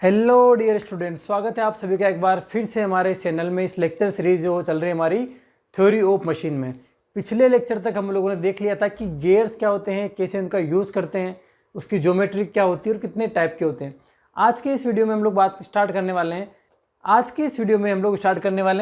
Hello dear student, स्वागत है आप सभी का एक बार फिर से हमारे इस चैनल में। इस लेक्चर सीरीज जो चल रही है हमारी थ्योरी ऑफ मशीन में। पिछले लेक्चर तक हम लोगों ने देख लिया था कि गियर्स क्या होते हैं, कैसे उनका यूज़ करते हैं, उसकी ज्योमेट्री क्या होती है और कितने टाइप के होते हैं। आज के इस वीडियो में हम लोग बात स्टार्ट करने वाले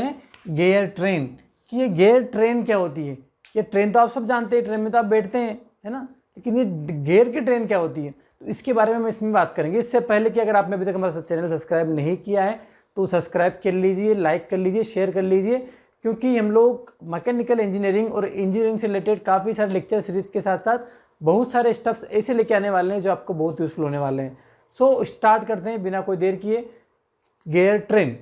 हैं गियर ट्रेन कि ये गियर ट्रेन क्या होती है। ये ट्रेन तो आप सब जानते हैं, ट्रेन में तो आप बैठते हैं, है ना। लेकिन ये गियर की ट्रेन क्या होती है, तो इसके बारे में हम इसमें बात करेंगे। इससे पहले कि अगर आपने अभी तक हमारा चैनल सब्सक्राइब नहीं किया है तो सब्सक्राइब कर लीजिए, लाइक कर लीजिए, शेयर कर लीजिए, क्योंकि हम लोग मैकेनिकल इंजीनियरिंग और इंजीनियरिंग से रिलेटेड काफ़ी सारे लेक्चर सीरीज के साथ साथ बहुत सारे स्टेप्स ऐसे लेके आने वाले हैं जो आपको बहुत यूज़फुल होने वाले हैं। सो स्टार्ट करते हैं बिना कोई देर किए। गियर ट्रेन,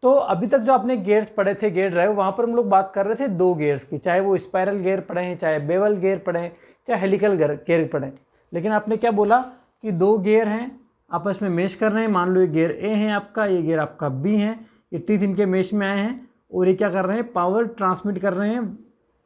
तो अभी तक जो आपने गियर्स पढ़े थे, गियर ड्राइव, वहाँ पर हम लोग बात कर रहे थे दो गियर्स की, चाहे वो स्पाइरल गियर पढ़े हैं, चाहे बेवल गियर पढ़े हैं, चाहे हेलिकल गियर पढ़े। लेकिन आपने क्या बोला कि दो गियर हैं, आपस में मेश कर रहे हैं। मान लो ये गियर ए है आपका, ये गियर आपका बी है, ये टीथ इनके मेश में आए हैं और ये क्या कर रहे हैं, पावर ट्रांसमिट कर रहे हैं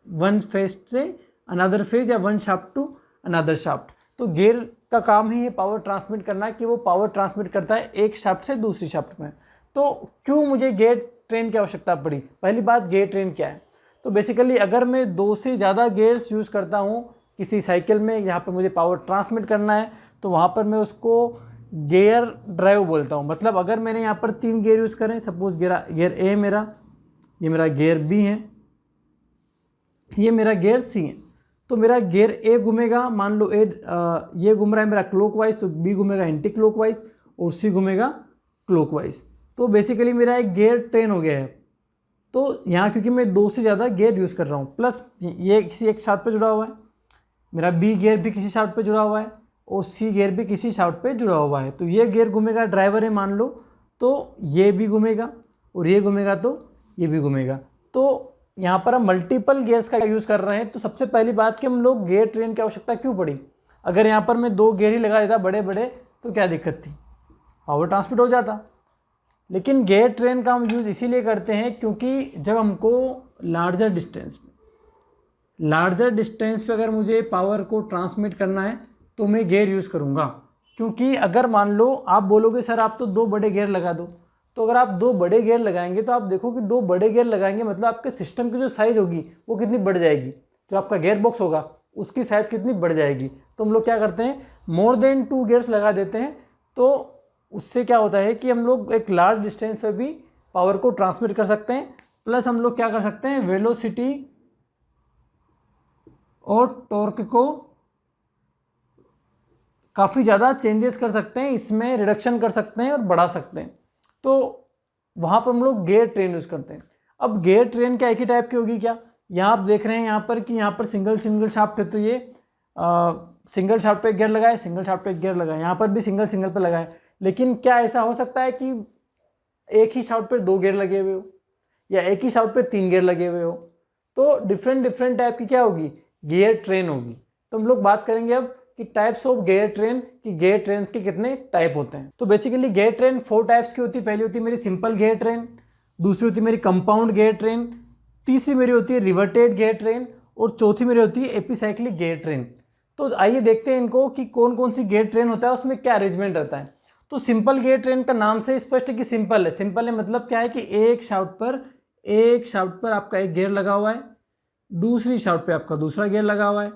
वन फेज से अनदर फेज या one shaft to another shaft. तो गियर का काम ही है पावर ट्रांसमिट करना, कि वो पावर ट्रांसमिट करता है एक शाफ्ट से दूसरी शाफ्ट में। तो क्यों मुझे गियर ट्रेन की आवश्यकता पड़ी? पहली बात, गियर ट्रेन क्या है? तो बेसिकली अगर मैं दो से ज़्यादा गियर्स यूज़ करता हूँ किसी साइकिल में, यहाँ पर मुझे पावर ट्रांसमिट करना है, तो वहाँ पर मैं उसको गियर ड्राइव बोलता हूँ। मतलब अगर मैंने यहाँ पर 3 गियर यूज़ करें, सपोज गियर ए मेरा, ये मेरा गियर बी है, ये मेरा गियर सी है, तो मेरा गियर ए घूमेगा, मान लो ये घूम रहा है मेरा क्लॉकवाइज, तो बी घूमेगा एंटी क्लॉकवाइज और सी घूमेगा क्लॉकवाइज। तो बेसिकली मेरा एक गियर ट्रेन हो गया है। तो यहाँ क्योंकि मैं 2 से ज़्यादा गियर यूज़ कर रहा हूँ, प्लस ये किसी एक शाफ्ट पे जुड़ा हुआ है, मेरा बी गियर भी किसी शाफ्ट पे जुड़ा हुआ है और सी गियर भी किसी शाफ्ट पे जुड़ा हुआ है। तो ये गियर घूमेगा, ड्राइवर है मान लो, तो ये भी घूमेगा और ये घूमेगा तो ये भी घूमेगा। तो यहाँ पर हम मल्टीपल गियर्स का यूज़ कर रहे हैं। तो सबसे पहली बात कि हम लोग गियर ट्रेन की आवश्यकता क्यों पड़ी? अगर यहाँ पर मैं 2 गियर ही लगा देता बड़े बड़े तो क्या दिक्कत थी, पावर ट्रांसमिट हो जाता। लेकिन गियर ट्रेन का हम यूज़ इसीलिए करते हैं क्योंकि जब हमको लार्जर डिस्टेंस पे अगर मुझे पावर को ट्रांसमिट करना है तो मैं गियर यूज़ करूँगा। क्योंकि अगर मान लो आप बोलोगे सर आप तो 2 बड़े गियर लगा दो, तो अगर आप 2 बड़े गियर लगाएंगे तो आप देखो कि 2 बड़े गियर लगाएंगे मतलब आपके सिस्टम की जो साइज़ होगी वो कितनी बढ़ जाएगी, जो आपका गियर बॉक्स होगा उसकी साइज़ कितनी बढ़ जाएगी। तो हम लोग क्या करते हैं, मोर देन 2 गियर्स लगा देते हैं। तो उससे क्या होता है कि हम लोग एक लार्ज डिस्टेंस पे भी पावर को ट्रांसमिट कर सकते हैं, प्लस हम लोग क्या कर सकते हैं, वेलोसिटी और टॉर्क को काफ़ी ज़्यादा चेंजेस कर सकते हैं, इसमें रिडक्शन कर सकते हैं और बढ़ा सकते हैं। तो वहाँ पर हम लोग गियर ट्रेन यूज़ करते हैं। अब गियर ट्रेन क्या एक ही टाइप की होगी क्या? यहाँ आप देख रहे हैं यहाँ पर कि यहाँ पर सिंगल शाफ्ट है, तो ये सिंगल शाफ्ट पे एक गियर लगाए, सिंगल शाफ्ट पे एक गियर लगाए, यहाँ पर भी सिंगल पे लगाए। लेकिन क्या ऐसा हो सकता है कि एक ही शाफ्ट पे 2 गियर लगे हुए हो या एक ही शाफ्ट पे 3 गियर लगे हुए हो? तो डिफरेंट टाइप की क्या होगी, गियर ट्रेन होगी। तो हम लोग बात करेंगे अब कि टाइप्स ऑफ गियर ट्रेन, कि गियर ट्रेन के कितने टाइप होते हैं। तो बेसिकली गियर ट्रेन 4 टाइप्स की होती है। पहली होती है मेरी सिंपल गियर ट्रेन, दूसरी होती है मेरी कंपाउंड गियर ट्रेन, तीसरी मेरी होती है रिवर्टेड गियर ट्रेन और चौथी मेरी होती है एपिसाइक्लिक गियर ट्रेन। तो आइए देखते हैं इनको कि कौन कौन सी गियर ट्रेन होता है, उसमें क्या अरेंजमेंट रहता है। तो सिंपल गियर ट्रेन का नाम से स्पष्ट है कि सिंपल है मतलब क्या है कि एक शाफ्ट पर आपका एक गियर लगा हुआ है, दूसरी शाफ्ट पे आपका दूसरा गियर लगा हुआ है,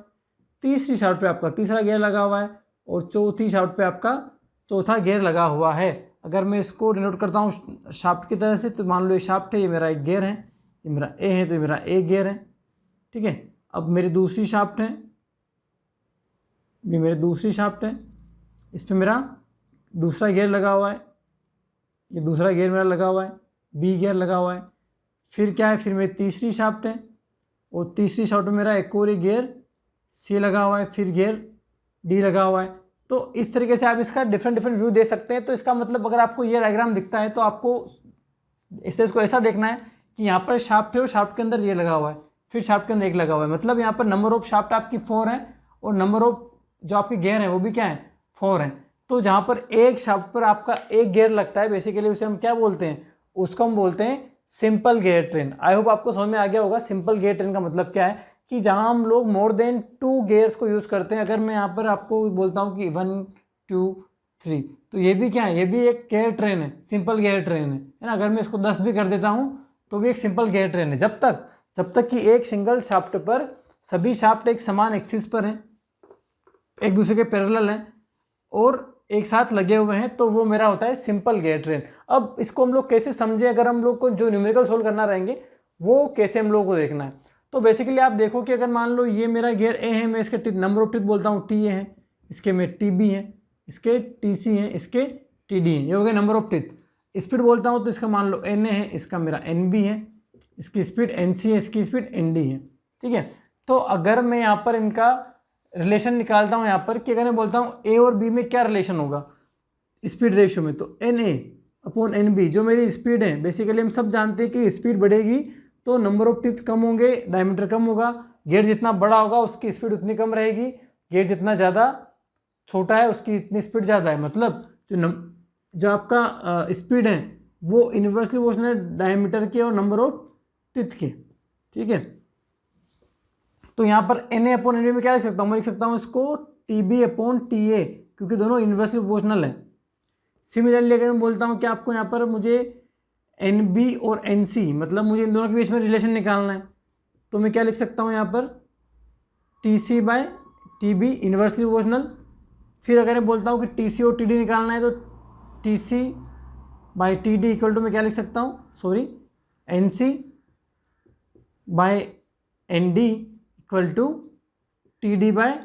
तीसरी शाफ्ट पे आपका तीसरा गियर लगा हुआ है और चौथी शाफ्ट पे आपका चौथा गियर लगा हुआ है। अगर मैं इसको डिनोट करता हूँ शाफ्ट की तरह से, तो मान लो ये शाफ्ट है, ये मेरा एक गियर है, ये मेरा ए है, तो ये मेरा एक गियर है, ठीक है। अब मेरी दूसरी शाफ्ट है, ये मेरी दूसरी शाफ्ट है, इस पर मेरा दूसरा गियर लगा हुआ है, ये दूसरा गियर मेरा लगा हुआ है, बी गियर लगा हुआ है। फिर क्या है, फिर मेरी तीसरी शाफ्ट है और तीसरी शाफ्ट में मेरा एक और गियर सी लगा हुआ है, फिर गियर डी लगा हुआ है। तो इस तरीके से आप इसका डिफरेंट व्यू दे सकते हैं। तो इसका मतलब अगर आपको ये डायग्राम दिखता है तो आपको इसको ऐसा देखना है कि यहाँ पर शाफ्ट है और शाफ्ट के अंदर ये लगा हुआ है, फिर शाफ्ट के अंदर एक लगा हुआ है, मतलब यहाँ पर नंबर ऑफ शाफ्ट आपकी 4 है और नंबर ऑफ जो आपके गियर हैं वो भी क्या है, 4 हैं। तो जहाँ पर एक शाफ्ट पर आपका एक गियर लगता है, बेसिकली उसे हम क्या बोलते हैं, उसको हम बोलते हैं simple gear train. I hope आपको समझ में आ गया होगा सिंपल गियर ट्रेन का मतलब क्या है, कि जहां हम लोग मोर देन 2 गियर्स को यूज़ करते हैं। अगर मैं यहाँ पर आपको बोलता हूँ कि 1 2 3। तो ये भी क्या है, ये भी एक गियर ट्रेन है, सिंपल गियर ट्रेन है ना। अगर मैं इसको 10 भी कर देता हूँ तो भी एक सिंपल गियर ट्रेन है, जब तक कि एक सिंगल शाफ्ट पर सभी शाफ्ट एक समान एक्सिस पर हैं, एक दूसरे के पैरेलल हैं और एक साथ लगे हुए हैं, तो वो मेरा होता है सिंपल गियर ट्रेन। अब इसको हम लोग कैसे समझे, अगर हम लोग को जो न्यूमेरिकल सोल्व करना रहेंगे वो कैसे हम लोग को देखना है। तो बेसिकली आप देखो कि अगर मान लो ये मेरा गियर ए है, मैं इसके नंबर ऑफ टीथ बोलता हूँ टी ए है, इसके में टी बी है, इसके टी सी है, इसके टी डी है, ये हो गए नंबर ऑफ टीथ। स्पीड बोलता हूँ तो इसका मान लो एन ए है, इसका मेरा एन बी है, इसकी स्पीड एन सी है, इसकी स्पीड एन डी है, ठीक है। तो अगर मैं यहाँ पर इनका रिलेशन निकालता हूँ यहाँ पर कि अगर मैं बोलता हूँ ए और बी में क्या रिलेशन होगा स्पीड रेशियो में, तो n a upon n b जो मेरी स्पीड है, बेसिकली हम सब जानते हैं कि स्पीड बढ़ेगी तो नंबर ऑफ टीथ कम होंगे, डायमीटर कम होगा, गियर जितना बड़ा होगा उसकी स्पीड उतनी कम रहेगी, गियर जितना ज़्यादा छोटा है उसकी इतनी स्पीड ज़्यादा है। मतलब जो आपका स्पीड है वो इन्वर्सली प्रोपोर्शनल है डायमीटर के और नंबर ऑफ टीथ के, ठीक है। तो यहाँ पर n a upon n b में क्या लिख सकता हूँ, मैं लिख सकता हूँ इसको t b upon t a, क्योंकि दोनों इन्वर्सली प्रोपोर्शनल है। सिमिलरली अगर मैं बोलता हूँ कि आपको यहाँ पर मुझे एन बी और एन सी, मतलब मुझे इन दोनों के बीच में रिलेशन निकालना है, तो मैं क्या लिख सकता हूँ यहाँ पर t c by t b inversely proportional. फिर अगर मैं बोलता हूँ कि टी सी और टी डी निकालना है तो t c by t d equal to मैं क्या लिख सकता हूँ, n c by n d equal to t d by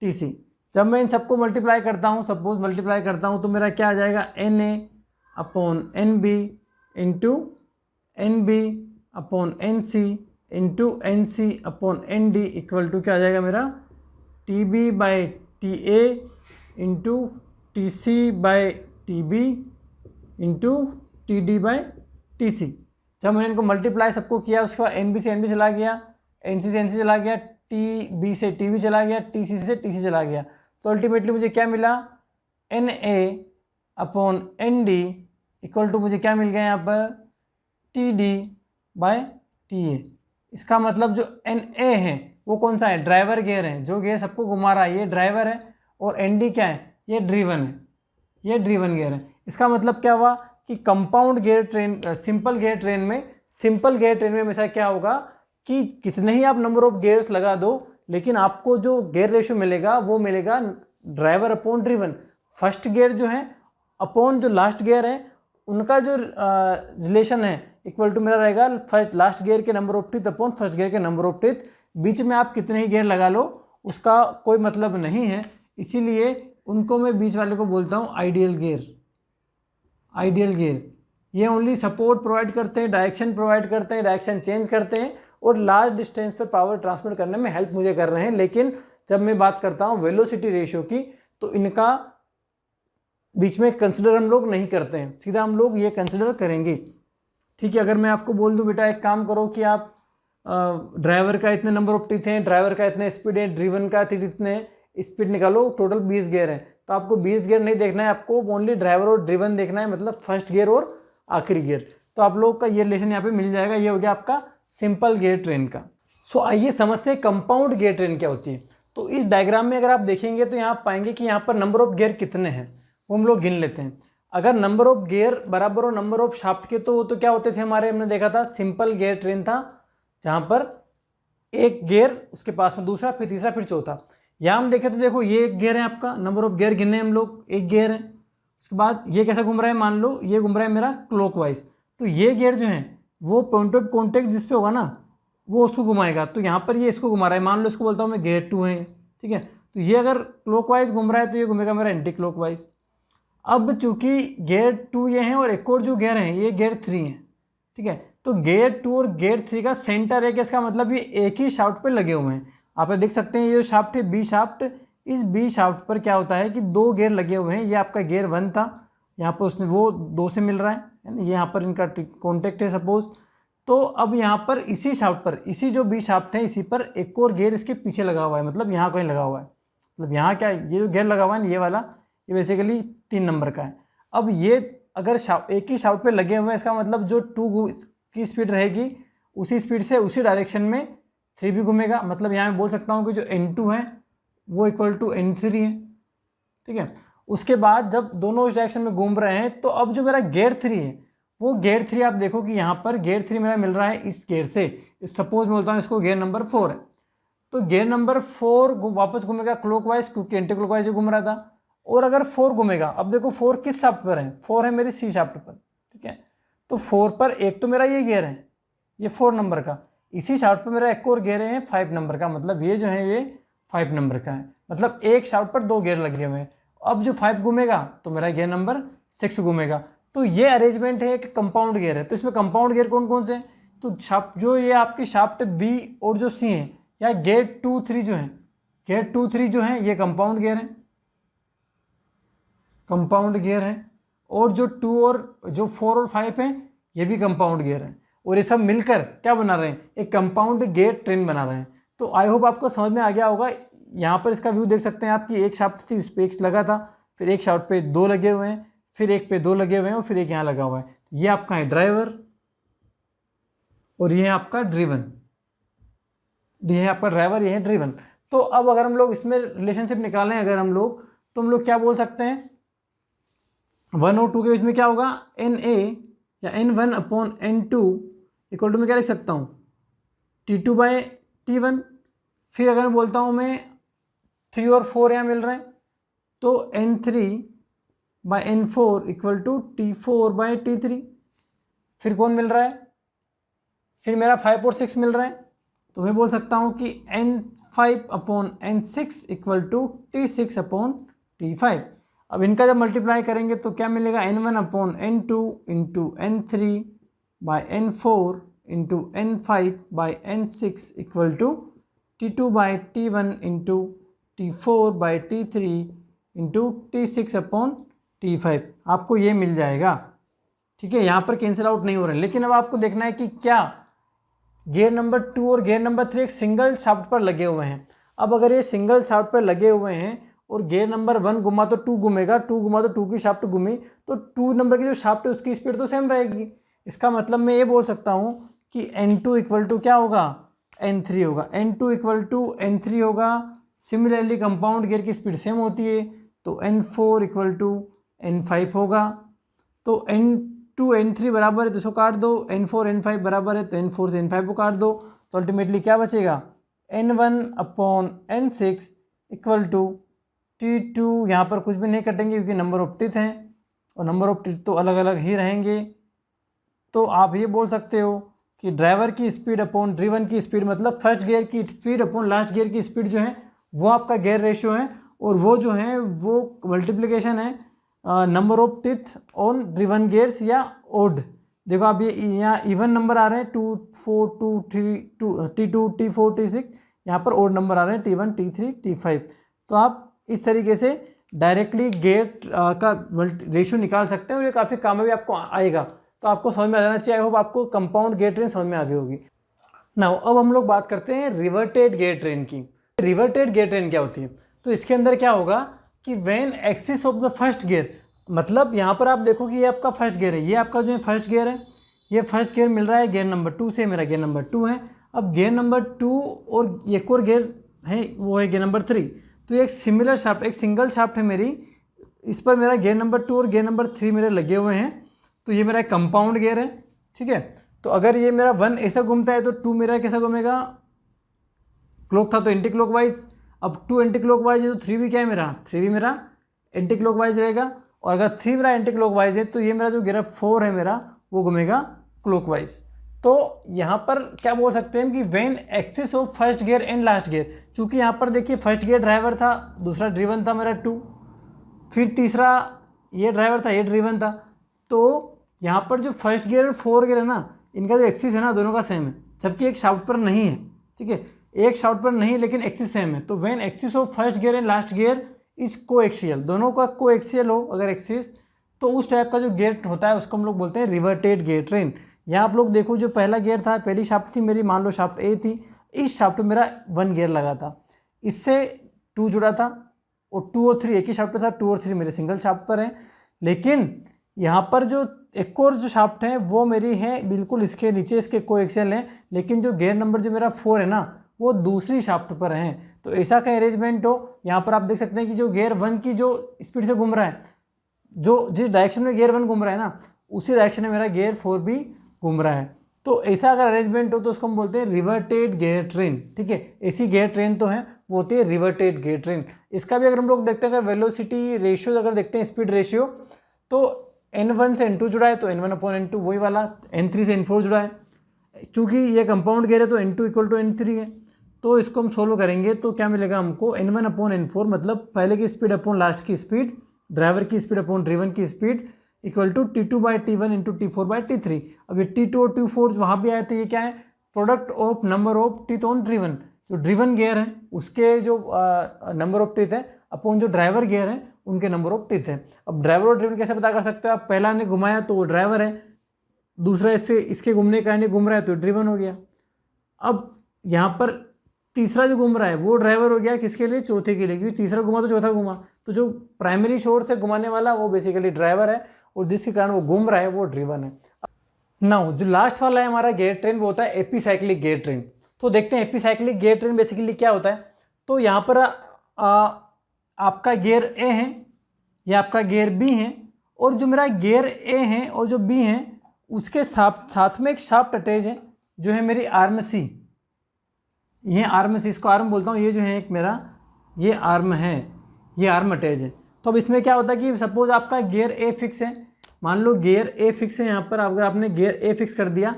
t c. जब मैं इन सबको मल्टीप्लाई करता हूँ, सपोज मल्टीप्लाई करता हूँ, तो मेरा क्या आ जाएगा n a upon n b into n b upon n c into n c upon n d equal to क्या आ जाएगा मेरा t b by t a into t c by t b into t d by t c. जब मैंने इनको multiply सबको किया उसके बाद एन बी से एन बी चला गया, एन सी से एन सी चला गया, टी बी से टी बी चला गया, टी सी से टी सी चला गया, तो अल्टीमेटली मुझे क्या मिला n a upon n d equal to मुझे क्या मिल गया यहाँ पर t d by t a. इसका मतलब जो एन ए है वो कौन सा है, ड्राइवर गियर है, जो गियर सबको घुमा रहा है ये ड्राइवर है, और एन डी क्या है, ये ड्रीवन है, ये ड्रीवन गियर है। इसका मतलब क्या हुआ कि compound gear train simple gear train में हमेशा क्या होगा कि कितने ही आप नंबर ऑफ गियर्स लगा दो, लेकिन आपको जो गियर रेशियो मिलेगा वो मिलेगा driver upon driven. First gear जो है अपॉन जो लास्ट गियर है उनका जो रिलेशन है इक्वल टू मेरा रहेगा फर्स्ट लास्ट गियर के number of teeth upon first gear के नंबर ऑफ टीथ। बीच में आप कितने ही गियर लगा लो उसका कोई मतलब नहीं है, इसीलिए उनको मैं बीच वाले को बोलता हूँ आइडियल गियर। आइडियल गियर ये ओनली सपोर्ट प्रोवाइड करते हैं, डायरेक्शन प्रोवाइड करते हैं, डायरेक्शन चेंज करते हैं और लार्ज डिस्टेंस पर पावर ट्रांसमिट करने में हेल्प मुझे कर रहे हैं। लेकिन जब मैं बात करता हूँ वेलोसिटी रेशियो की तो इनका बीच में कंसिडर हम लोग नहीं करते हैं, सीधा हम लोग ये कंसिडर करेंगे, ठीक है। अगर मैं आपको बोल दूं बेटा एक काम करो कि आप ड्राइवर का इतने नंबर ऑफ टीथ हैं, ड्राइवर का इतने स्पीड है, ड्रीवन का इतने स्पीड निकालो, टोटल 20 गियर है, तो आपको 20 गियर नहीं देखना है, आपको ओनली ड्राइवर और ड्रीवन देखना है, मतलब फर्स्ट गियर और आखिरी गियर। तो आप लोग का ये रिलेशन यहाँ पे मिल जाएगा। ये हो गया आपका सिंपल गियर ट्रेन का। सो आइए समझते हैं कंपाउंड गियर ट्रेन क्या होती है। तो इस डायग्राम में अगर आप देखेंगे तो यहाँ पाएंगे कि यहाँ पर नंबर ऑफ गियर कितने हैं वो हम लोग गिन लेते हैं। अगर नंबर ऑफ गियर बराबर हो नंबर ऑफ शाफ्ट के तो क्या होते थे हमारे, हमने देखा था सिंपल गियर ट्रेन था जहाँ पर एक गियर उसके पास में दूसरा फिर तीसरा फिर चौथा। यहाँ हम देखें तो देखो ये एक गियर है आपका, नंबर ऑफ गियर गिने हम लोग, एक गियर है। उसके बाद ये कैसा घूम रहा है, मान लो ये घूम रहा है मेरा क्लॉकवाइज, तो ये गियर जो है वो पॉइंट ऑफ कॉन्टेक्ट जिस पे होगा ना वो उसको घुमाएगा। तो यहाँ पर ये इसको घुमा रहा है, मान लो इसको बोलता हूँ मैं गियर 2 है, ठीक है। तो ये अगर क्लॉकवाइज घूम रहा है तो ये घूमेगा मेरा एंटी क्लॉकवाइज। अब चूंकि गियर 2 ये हैं और एक और जो गियर है ये गियर 3 है, ठीक है। तो गियर 2 और गियर 3 का सेंटर है, इसका मतलब ये एक ही शाफ्ट पे लगे हुए हैं। आप देख सकते हैं ये जो शाफ्ट है बी शाफ्ट, इस बी शाफ्ट पर क्या होता है कि 2 गियर लगे हुए हैं। ये आपका गियर 1 था, यहाँ पर उसने वो 2 से मिल रहा है ना, ये यहाँ पर इनका कॉन्टेक्ट है सपोज। तो अब यहाँ पर इसी शाफ्ट पर, इसी जो बी शाफ्ट है इसी पर एक और गियर इसके पीछे लगा हुआ है, मतलब यहाँ कहीं लगा हुआ है। मतलब यहाँ क्या है, ये जो गियर लगा हुआ है ना ये वाला, ये बेसिकली 3 नंबर का है। अब ये अगर एक ही शाफ्ट पे लगे हुए हैं, इसका मतलब जो 2 की स्पीड रहेगी उसी स्पीड से उसी डायरेक्शन में 3 भी घूमेगा। मतलब यहाँ मैं बोल सकता हूँ कि जो N2 है वो इक्वल टू N3 है, ठीक है। उसके बाद जब दोनों इस डायरेक्शन में घूम रहे हैं तो अब जो मेरा गियर 3 है वो गियर 3 आप देखो कि यहाँ पर गियर 3 मेरा मिल रहा है इस गियर से। सपोज मैं बोलता हूँ इसको गियर नंबर 4 है, तो गियर नंबर 4 वापस घूमेगा क्लॉकवाइज क्योंकि एंटी क्लॉकवाइज घूम रहा था। और अगर 4 घूमेगा, अब देखो 4 किस शाफ्ट पर है, 4 है मेरी सी शाफ्ट पर, ठीक है। तो 4 पर एक तो मेरा ये गियर है, ये 4 नंबर का, इसी शाफ्ट पर मेरा एक और गियर है 5 नंबर का, मतलब ये जो है ये 5 नंबर का है, मतलब एक शाफ्ट पर 2 गियर लगे हुए हैं। अब जो 5 घूमेगा तो मेरा गियर नंबर 6 घूमेगा। तो ये अरेंजमेंट है एक कंपाउंड गियर है। तो इसमें कंपाउंड गियर कौन कौन से हैं, तो शाफ्ट जो ये आपकी शाफ्ट बी और जो सी है, या गियर 2 3 जो है, गियर 2 3 जो है ये कंपाउंड गियर है, कंपाउंड गियर है। और जो 2 और जो 4 और 5 हैं ये भी कंपाउंड गियर है। और ये सब मिलकर क्या बना रहे हैं, एक कंपाउंड गियर ट्रेन बना रहे हैं। तो आई होप आपको समझ में आ गया होगा। यहाँ पर इसका व्यू देख सकते हैं आप कि एक शाफ्ट थी, इस पर एक लगा था, फिर एक शाफ्ट पे 2 लगे हुए हैं, फिर एक पे 2 लगे हुए हैं और फिर एक यहाँ लगा हुआ है। ये आपका है ड्राइवर और ये है आपका ड्रिवन, ये है आपका ड्राइवर, ये है ड्रिवन। तो अब अगर हम लोग इसमें रिलेशनशिप निकालें अगर हम लोग, तो हम लोग क्या बोल सकते हैं, 1 और 2 के बीच में क्या होगा, NA या N1/N2 इक्वल टू में क्या लिख सकता हूँ, T2/T1। फिर अगर बोलता हूँ मैं 3 और 4 यहाँ मिल रहे हैं तो N3/N4 इक्वल टू T4/T3। फिर कौन मिल रहा है, फिर मेरा 5 और 6 मिल रहे हैं, तो मैं बोल सकता हूँ कि N5/N6 इक्वल टू T6/T5। अब इनका जब मल्टीप्लाई करेंगे तो क्या मिलेगा, N1/N2 into N3/N4 into N5/N6 equal to T2/T1 into T4/T3 into T6/T5। आपको ये मिल जाएगा, ठीक है। यहाँ पर कैंसिल आउट नहीं हो रहे हैं। लेकिन अब आपको देखना है कि क्या गियर नंबर 2 और गियर नंबर 3 एक सिंगल शाफ्ट पर लगे हुए हैं। अब अगर ये सिंगल शाफ्ट पर लगे हुए हैं और गियर नंबर 1 घुमा तो 2 घूमेगा, 2 घुमा तो 2 की शाफ्ट घूमी, तो 2 नंबर की जो शाफ्ट है उसकी स्पीड तो सेम रहेगी। इसका मतलब मैं ये बोल सकता हूँ कि N2 इक्वल टू क्या होगा, N3 होगा, N2 इक्वल टू N3 होगा। सिमिलरली कंपाउंड गियर की स्पीड सेम होती है तो N4 इक्वल टू N5 होगा। तो N2 N3 बराबर है तो इसको काट दो, N4 N5 बराबर है तो N4 से N5 को काट दो, तो अल्टीमेटली क्या बचेगा, N1/N6 इक्वल टू T2, यहाँ पर कुछ भी नहीं कटेंगे क्योंकि नंबर ऑफ टीथ हैं और नंबर ऑफ टीथ तो अलग अलग ही रहेंगे। तो आप ये बोल सकते हो कि ड्राइवर की स्पीड अपॉन ड्रिवन की स्पीड, मतलब फर्स्ट गियर की स्पीड अपॉन लास्ट गियर की स्पीड जो है वो आपका गियर रेशियो है, और वो जो है वो मल्टीप्लिकेशन है number of teeth on driven gears या ओड। देखो आप ये यहाँ इवन नंबर आ रहे हैं 2 4 2 3 T2 T4 T6, यहाँ पर ओड नंबर आ रहे हैं T1 T3 T5। तो आप इस तरीके से डायरेक्टली गियर का रेशियो निकाल सकते हैं और ये काफ़ी काम में भी आपको आएगा। तो आपको समझ में आ जाना चाहिए। आई होप आपको कंपाउंड गियर ट्रेन समझ में आ गई होगी। नाउ अब हम लोग बात करते हैं रिवर्टेड गियर ट्रेन की। रिवर्टेड गियर ट्रेन क्या होती है, तो इसके अंदर क्या होगा कि when axis of the first gear, मतलब यहाँ पर आप देखो कि ये आपका फर्स्ट गियर है, ये आपका जो है फर्स्ट गियर है, ये फर्स्ट गियर मिल रहा है गियर नंबर 2 से, मेरा गियर नंबर 2 है। अब गियर नंबर 2 और एक और गियर है वो है गियर नंबर 3, तो एक सिमिलर शाफ्ट, एक सिंगल शाफ्ट है मेरी, इस पर मेरा गियर नंबर 2 और गियर नंबर 3 मेरे लगे हुए हैं, तो ये मेरा कंपाउंड गियर है, ठीक है। तो अगर ये मेरा 1 ऐसा घूमता है तो 2 मेरा कैसा घूमेगा, क्लॉक था तो एंटी क्लॉकवाइज, अब 2 एंटी क्लॉकवाइज है तो 3 भी क्या है मेरा, 3 भी मेरा एंटी क्लॉकवाइज रहेगा। और अगर 3 मेरा एंटी क्लॉकवाइज है तो ये मेरा जो गियर 4 है मेरा वो घूमेगा क्लॉकवाइज। तो यहाँ पर क्या बोल सकते हैं कि when axis of first gear and last gear, चूंकि यहाँ पर देखिए फर्स्ट गियर ड्राइवर था, दूसरा ड्रिवन था मेरा 2, फिर तीसरा ये ड्राइवर था, ये ड्रिवन था। तो यहाँ पर जो फर्स्ट गियर और 4 गियर है ना, इनका जो एक्सिस है ना दोनों का सेम है, जबकि एक शाफ्ट पर नहीं है, ठीक है, एक शाफ्ट पर नहीं लेकिन एक्सिस सेम है। तो when axis of first gear and last gear is coaxial, दोनों का कोएक्सियल हो अगर एक्सिस, तो उस टाइप का जो गियर होता है उसको हम लोग बोलते हैं रिवर्टेड गियर ट्रेन। यहाँ आप लोग देखो जो पहला गियर था, पहली शाफ्ट थी मेरी, मान लो शाफ्ट ए थी, इस शाफ्ट में मेरा 1 गियर लगा था, इससे 2 जुड़ा था और 2 और 3 एक ही शाफ्ट पर था, 2 और 3 मेरे सिंगल शाफ्ट पर हैं। लेकिन यहाँ पर जो एक और जो शाफ्ट है वो मेरी है बिल्कुल इसके नीचे, इसके कोएक्सियल है, लेकिन जो गियर नंबर जो मेरा 4 है ना वो दूसरी शाफ्ट पर हैं। तो ऐसा का अरेंजमेंट हो, यहाँ पर आप देख सकते हैं कि जो गियर 1 की जो स्पीड से घूम रहा है, जो जिस डायरेक्शन में गियर 1 घूम रहा है ना, उसी डायरेक्शन में मेरा गियर 4 भी घूम रहा है। तो ऐसा अगर अरेंजमेंट हो तो उसको हम बोलते हैं रिवर्टेड गियर ट्रेन। ठीक है, ऐसी गियर ट्रेन तो है, वो होती है रिवर्टेड गियर ट्रेन। इसका भी अगर हम लोग देखते हैं, अगर वेलोसिटी रेशियो अगर देखते हैं, स्पीड रेशियो, तो N1 से N2 जुड़ा है तो N1/N2 वही वाला, N3 से N4 जुड़ा है। चूँकि ये कंपाउंड गियर है तो N2 = N3 है। तो इसको हम सोल्व करेंगे तो क्या मिलेगा हमको, N1/N4 मतलब पहले की स्पीड अपॉन लास्ट की स्पीड, ड्राइवर की स्पीड अपॉन ड्रिवन की speed, equal to T2/T1 into T4/T3। अब ये T2 और T4 वहाँ भी आए थे, ये क्या है, product of number of teeth on driven. जो ड्रिवन गियर है उसके जो नंबर ऑफ टीथ है अपॉन जो ड्राइवर गियर है उनके नंबर ऑफ टीथ है। अब ड्राइवर और ड्रिवन कैसे पता कर सकते हो आप, पहला ने घुमाया तो वो ड्राइवर है, दूसरा इससे इसके घूमने का नहीं घूम रहा है तो ड्रिवन हो गया। अब यहाँ पर तीसरा जो घूम रहा है वो ड्राइवर हो गया, किसके लिए, चौथे के लिए, क्योंकि तीसरा घुमा तो चौथा घुमा। तो जो प्राइमरी सोर्स है घुमाने वाला वो बेसिकली ड्राइवर है, और जिसके कारण वो घूम रहा है वो ड्रिवन है। नाउ जो लास्ट वाला है हमारा गियर ट्रेन, वो होता है एपीसाइक्लिक गियर ट्रेन। तो देखते हैं एपीसाइक्लिक गियर ट्रेन बेसिकली क्या होता है। तो यहाँ पर आपका गियर ए है, ये आपका गियर बी है, और जो मेरा गियर ए है और जो बी है उसके साथ में एक शाफ्ट अटैच है जो है मेरी आर्म सी। ये आर्म सी, इसको आर्म बोलता हूँ, ये जो है एक मेरा ये आर्म है, ये आर्म अटैच है। तो अब इसमें क्या होता है कि सपोज आपका गियर ए फिक्स है, मान लो गियर ए फिक्स है, यहाँ पर अगर आपने गियर ए फिक्स कर दिया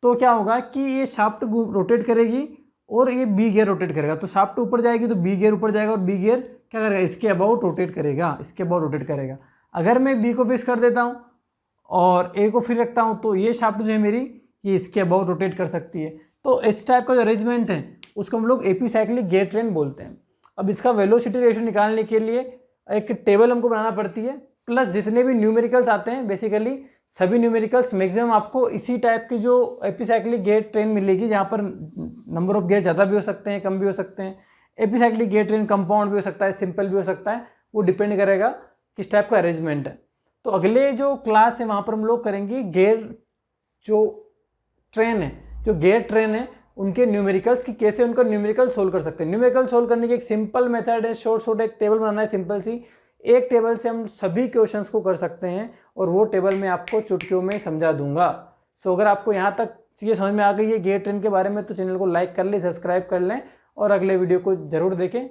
तो क्या होगा कि ये शाफ्ट रोटेट करेगी और ये बी गियर रोटेट करेगा। तो शाफ्ट ऊपर जाएगी तो बी गियर ऊपर जाएगा, और बी गियर क्या करेगा, इसके अबाउट रोटेट करेगा, इसके अबाउट रोटेट करेगा। अगर मैं बी को फिक्स कर देता हूँ और ए को फिर रखता हूँ तो ये शाफ्ट जो है मेरी ये इसके अबाउट रोटेट कर सकती है। तो इस टाइप का जो अरेंजमेंट है उसको हम लोग एपीसाइक्लिक गियर ट्रेन बोलते हैं। अब इसका वेलोसिटी रेशियो निकालने के लिए एक टेबल हमको बनाना पड़ती है, प्लस जितने भी न्यूमेरिकल्स आते हैं बेसिकली सभी न्यूमेरिकल्स मैक्सिमम आपको इसी टाइप की जो एपीसाइक्लिक गियर ट्रेन मिलेगी, जहाँ पर नंबर ऑफ गियर ज़्यादा भी हो सकते हैं, कम भी हो सकते हैं। एपीसाइक्लिक गियर ट्रेन कंपाउंड भी हो सकता है, सिंपल भी हो सकता है, वो डिपेंड करेगा किस टाइप का अरेंजमेंट है। तो अगले जो क्लास है वहाँ पर हम लोग करेंगे गियर जो ट्रेन है, जो गियर ट्रेन है उनके न्यूमेरिकल्स की कैसे उनका न्यूमेरिकल सोल्व कर सकते हैं। न्यूमेरिकल सोल्व करने की एक सिंपल मेथड है, शॉर्ट एक टेबल बनाना है सिंपल सी। एक टेबल से हम सभी क्वेश्चंस को कर सकते हैं, और वो टेबल मैं आपको चुटकियों में समझा दूंगा। सो अगर आपको यहाँ तक चीज़ें समझ में आ गई है गियर ट्रेन के बारे में तो चैनल को लाइक कर लें, सब्सक्राइब कर लें, और अगले वीडियो को जरूर देखें।